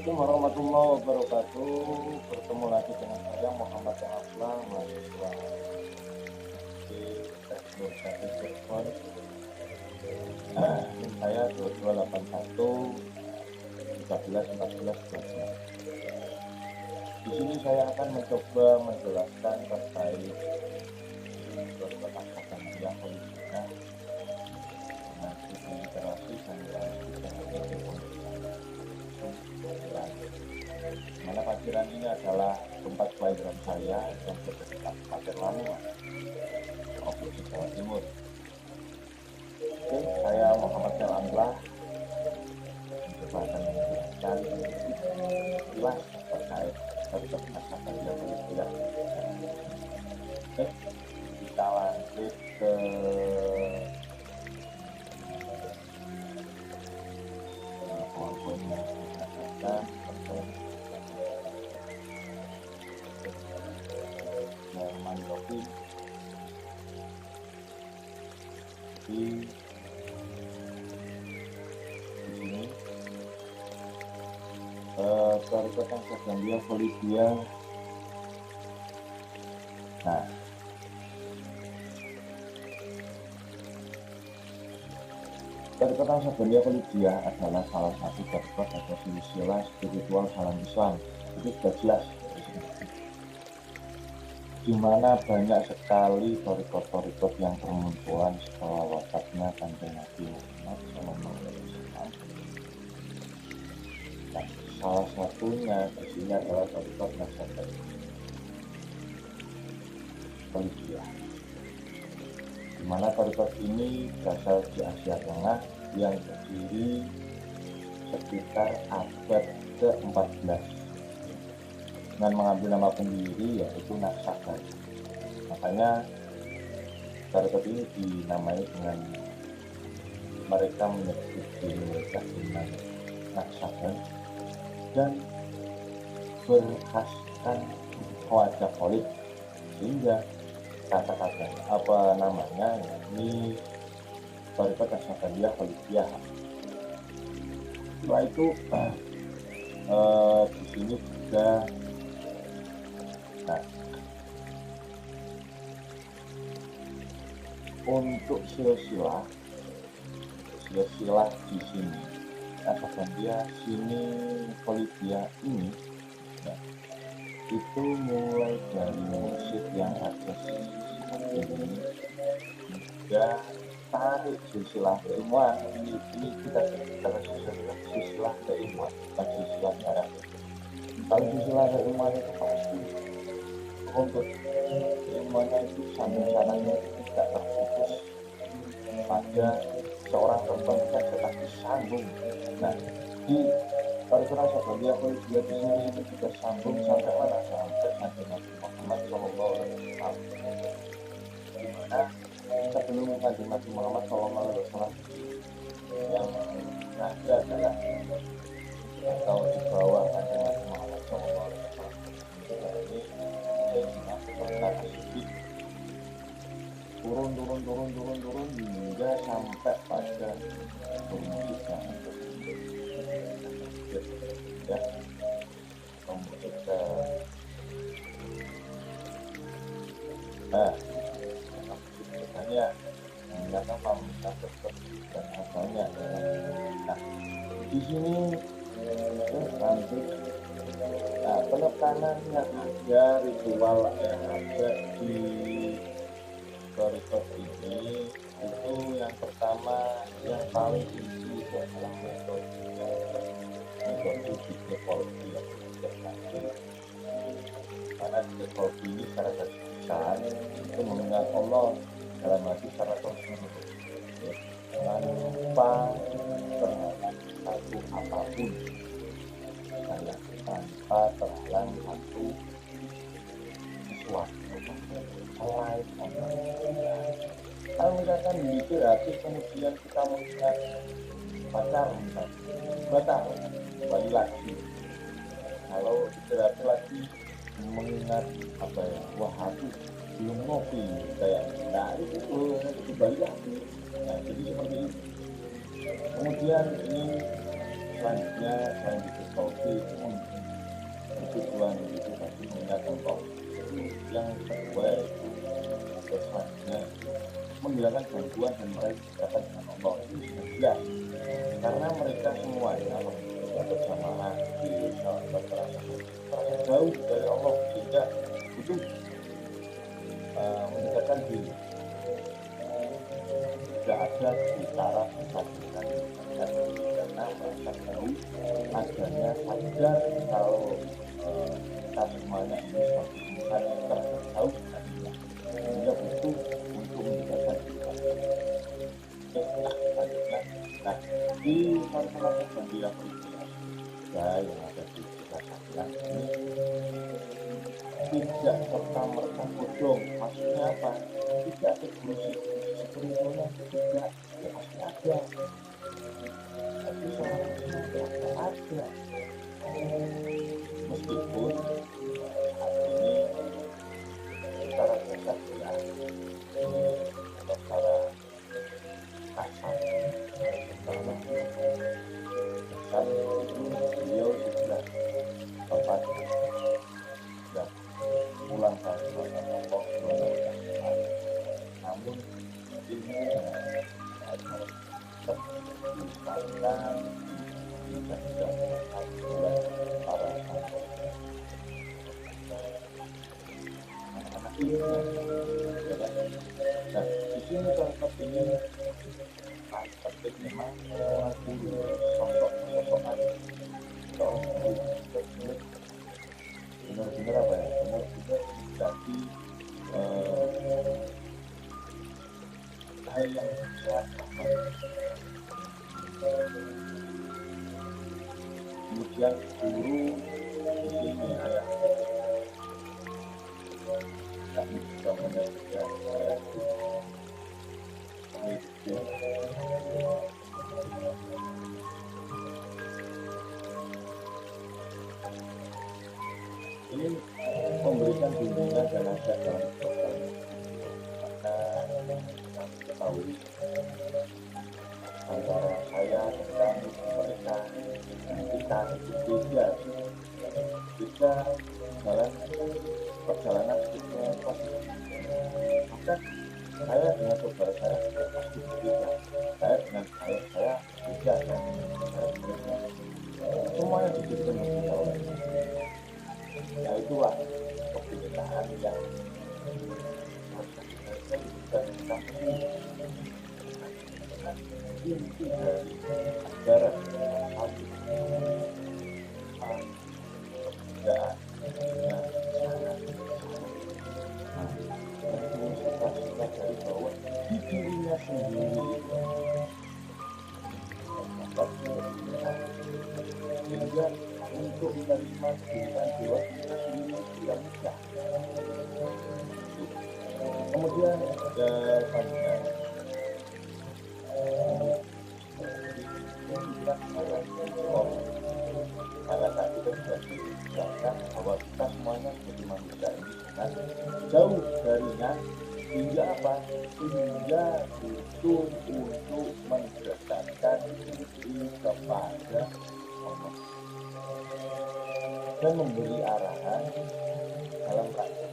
Assalamualaikum warahmatullahi wabarakatuh. Bertemu lagi dengan saya Muhammad Aflah, mahasiswa di Teknik Cirebon. NIM saya 2281 13 14 12. Di sini saya akan mencoba menjelaskan terkait perkatakan yang politiknya dengan studi literasi dan mana Paciran ini adalah tempat kelahiran saya yang berdekat Pasir Lamongan, Provinsi Jawa Timur. Oke, saya Muhammad Aflah mencoba akan menjelaskan jelas terkait perkatakan yang berbeda. Oke, kita lanjut ke poin yang dikatakan Mandopin di sini Perikatan Sabdandia Polivia. Nah, Perikatan Sabdandia Polivia adalah salah satu perikat atau silsilah spiritual dalam Islam. Itu sudah jelas, di mana banyak sekali torikot-torikot yang bermunculan setelah wafatnya Kanjeng Nabi Muhammad SAW. Nah, salah satunya di sini adalah torikot Naksabandiyah Polivia, di mana torikot ini berasal di Asia Tengah yang berdiri sekitar abad ke-14 dengan mengambil nama pendiri yaitu Naksabandi. Makanya tarekat ini dinamai dengan mereka menyebut diri mereka dengan Naksabandi dan berkhaskan wajah kholid, sehingga kata-kata apa namanya ini tarekat Naksabandiyah Polivia. Setelah itu di sini juga untuk silsilah di sini Naksabandiyah sini Polivia ini ya, itu mulai dari musik yang ada seperti ini hingga tarik silsilah keilmuan. Ini kita bicara silsilah keilmuan, bukan silsilah darah. Kalau silsilah keilmuan itu pasti untuk keilmuannya itu sambung-sambungnya tidak terputus pada seorang perempuan saja, tapi sambung. Nah, di Perikatan Sabdandia Polivia di sini itu juga sambung sampai mana? Sampai Kanjeng Nabi Muhammad SAW. Di mana sebelum Kanjeng Nabi Muhammad SAW yang ada adalah atau di bawah Kanjeng Nabi Muhammad SAW ini turun hingga sampai pada pemusik ya, pemusik sebenarnya menggunakan pamungkas seperti dan apanya. Nah, di sini lanjut. Nah, penekanan yang ada, ritual yang ada di torikot ini itu yang pertama yang paling inti itu adalah metode Dekolbi yang berkasih. Karena Dekolbi ini secara garis besar itu mengenal Allah dalam hati secara terus-menerus, tanpa terhalang satu apapun, tanpa terhalang satu sesuatu selain Allah. Kalau misalkan mikir hati kemudian kita mengingat pacar batal, kembali lagi. Kalau istirahat lagi mengingat apa ya, wah aku belum ngopi kayak, nah itu kembali lagi. Nah, jadi seperti itu. Kemudian ini selanjutnya selain diketahui itu tujuan itu tadi mengingat Allah. Yang kedua itu selanjutnya menghilangkan gangguan dan meraih kedekatan dengan Allah. Itu sudah jelas karena mereka semuanya bekerja bersamaan di sahabat terasa jauh dari Allah sehingga itu mendekatkan diri. Tidak ada cara kesadaran karena merasa tahu adanya sadar kalau kita semuanya ini sebagai insan yang terasa jauh dari Allah sehingga butuh untuk mendekatkan diri. Selanjutnya, nah di salah satu bandia yang ada di sebelah ini tidak serta merta bodong. Maksudnya apa? Tidak ada guru spiritualnya, tidak, ya pasti ada, tapi seorang Islam tidak ada. Meskipun saat ini secara kasar ya, secara kasar, secara kasar itu beliau sudah tempat sudah pulang ke Allah, namun ini tetap diusahakan tidak sudah para anak-anak ini ya kan? Nah di sini contoh ini penting memang guru sosok-sosokan seorang guru benar-benar apa ya, benar-benar menjadi hal yang sangat kemudian guru di sini ayah kami juga menyebutkan ini memberikan bimbingan dan nasihat dalam program maka ketahui antara saya dan mereka kita itu beda jalan perjalanan hidupnya pasti maka saya dengan saudara saya pasti berbeda, saya dengan saya beda dan saya berbeda, semuanya diberikan oleh Allah. Ya itulah kebenaran yang dan kami inti dari ajaran satu perbedaan kita dari bahwa di dirinya sendiri sehingga untuk menerima dengan jiwa kita sendiri tidak mudah. Kemudian selanjutnya karena saat itu sudah dijelaskan bahwa kita semuanya menjadi manusia ini kan jauh darinya sehingga apa? Sehingga butuh untuk mendekatkan diri kepada Allah dan memberi arahan dalam praktek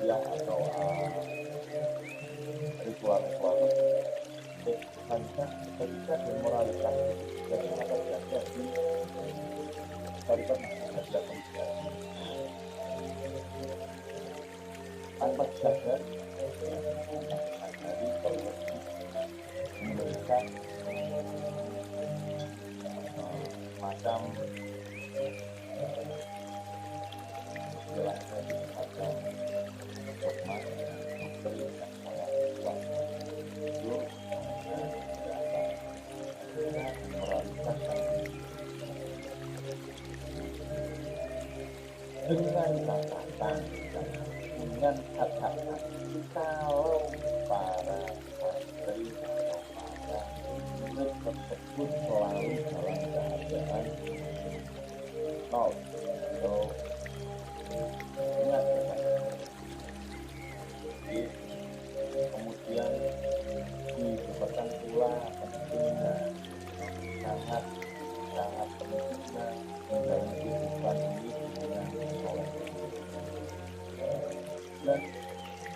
ya atau ritual-ritual ketika demoralitas dan masyarakat jadi masyarakat tanpa sadar dari memberikan macam istilahnya macam dogma doktrin yang sangat kuat itu moralitas dengan catatan dengan catatan kalau para santri atau para murid tersebut selalu dalam keadaan nol atau ingat jadi kemudian disebutkan pula pentingnya pentingnya menjalani kehidupan ini dengan soleh. Dan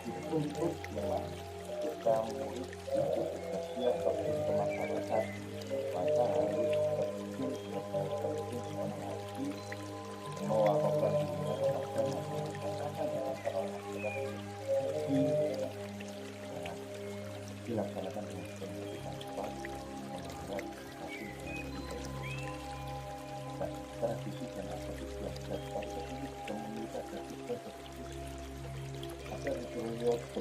dituntut memang ketika murid itu sudah siap terjun ke masyarakat, maka harus terjun mengerti melakukan dirinya kepada masyarakat apa dengan para masyarakat dilaksanakan dengan sepenuh tanpa melanggar satu dan tradisi dan adat belajar bangsa ini juga memiliki adat istiadat khusus, ada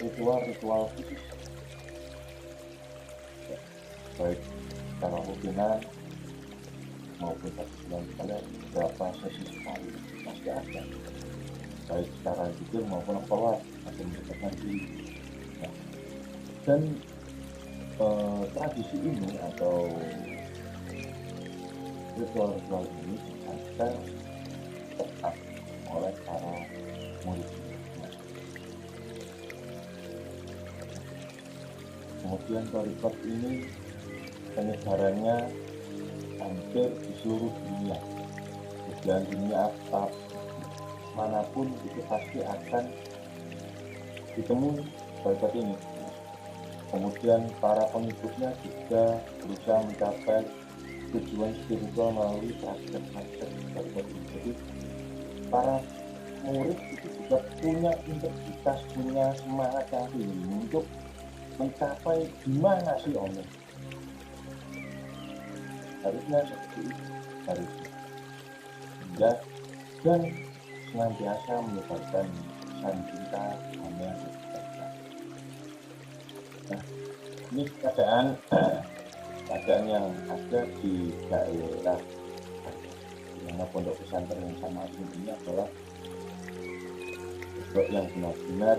ritual khusus, ya, baik secara rutinan maupun satu bulan sekali berapa sesi sekali pasti ada, baik secara zikir maupun sholat atau mendekatkan diri. Nah, dan tradisi ini atau ritual-ritual ini akan tetap oleh para murid. Kemudian thariqat ini penyebarannya hampir di seluruh dunia, di belahan dunia atas manapun itu pasti akan ditemui thariqat ini. Kemudian para pengikutnya juga berusaha mencapai tujuan spiritual melalui praktek-praktek thariqat ini. Jadi para murid itu juga punya integritas, punya semangat yang tinggi untuk mencapai gimana sih Allah. Harusnya seperti itu, harusnya. Dan senantiasa menyebarkan pesan cinta, damai, dan sejahtera. Nah, ini keadaan yang ada di daerah dimana pondok pesantren yang sama ini adalah pondok yang benar-benar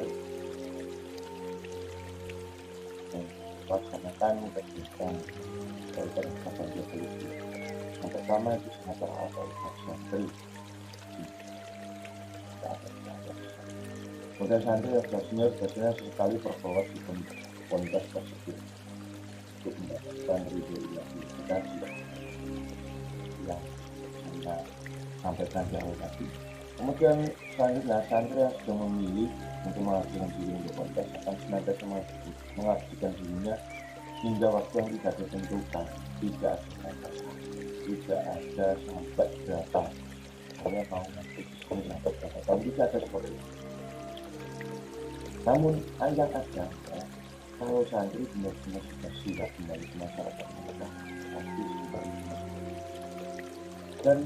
melaksanakan kegiatan thariqat Naksabandiyah Polisi. Yang pertama itu semacam santri. Kemudian santri yang biasanya sesekali berkelas di komunitas tersebut untuk mendapatkan ridho ilahi edukasi yang Anda sampaikan di awal tadi. Kemudian selanjutnya santri yang sudah memilih untuk mengabdikan diri untuk komunitas akan senantiasa mengabdikan dirinya hingga waktu yang tidak ditentukan, tidak ada sampai berapa, saya mau nanti disini sampai berapa tahun, tidak ada seperti itu. Namun ayat ada ya, kalau santri benar-benar sudah siap kembali ke masyarakat mereka pasti sudah. Dan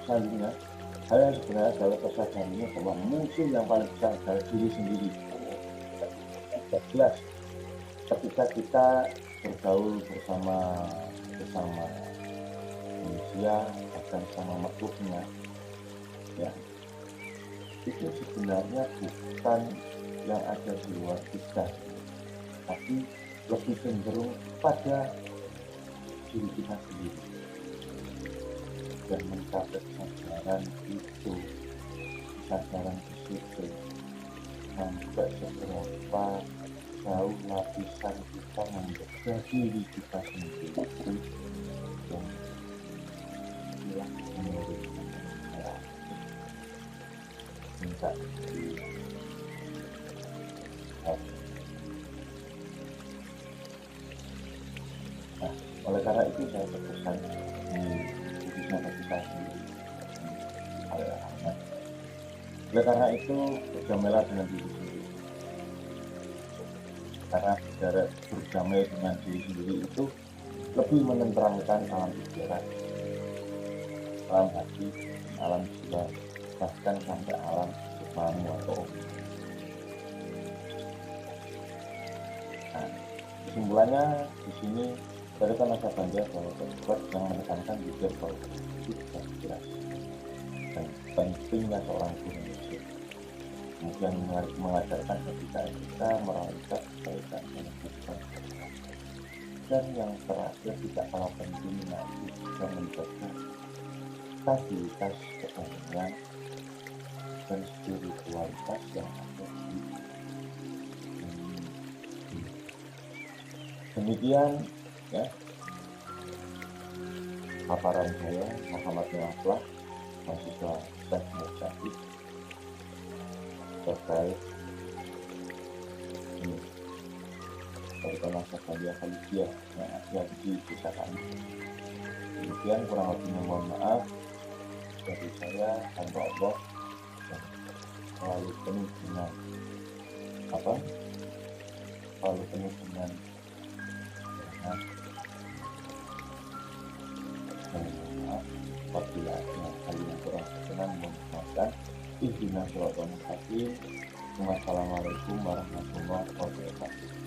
selanjutnya hal yang sebenarnya adalah kesadarannya bahwa musuh yang paling besar adalah diri sendiri. Tidak jelas ketika kita bergaul bersama manusia dan sama makhluknya, ya, itu sebenarnya bukan yang ada di luar kita, tapi lebih cenderung pada diri kita sendiri. Dan mencapai kesadaran itu, kesadaran disitu, sampai seberapa jauh lapisan kita menjaga diri kita sendiri dan inilah menurut saya minta di nah, oleh karena itu saya berpesan di khususnya bagi saya sendiri. Oleh karena itu berdamailah dengan diri sendiri, karena berdamai dengan diri sendiri itu lebih menenteramkan alam pikiran, alam hati, alam jiwa, bahkan sampai alam jasmani atau nah, kesimpulannya di sini thariqat Naksabandiyah bahwa thariqat yang menekankan zikir tauhid itu sudah jelas dan pentingnya seorang guru musik, kemudian mengajarkan ketika kita merawat kebaikan dan kehidupan, dan yang terakhir tidak kalah pentingnya juga menjaga stabilitas kebahagiaan dan spiritualitas yang ada di demikian ya paparan saya, Muhammad Naflah, mahasiswa Teknik Syahid, terkait ini terkait masalah dia Khalidia yang dikisahkan. Demikian kurang lebihnya, mohon maaf dari saya. Hamba Allah yang selalu penuh dengan selalu penuh dengan rahmat. Maaf apabila ada hal yang kurang berkenan, mohon maafkan. Ihdinas siratal mustaqim. Wassalamualaikum warahmatullahi wabarakatuh.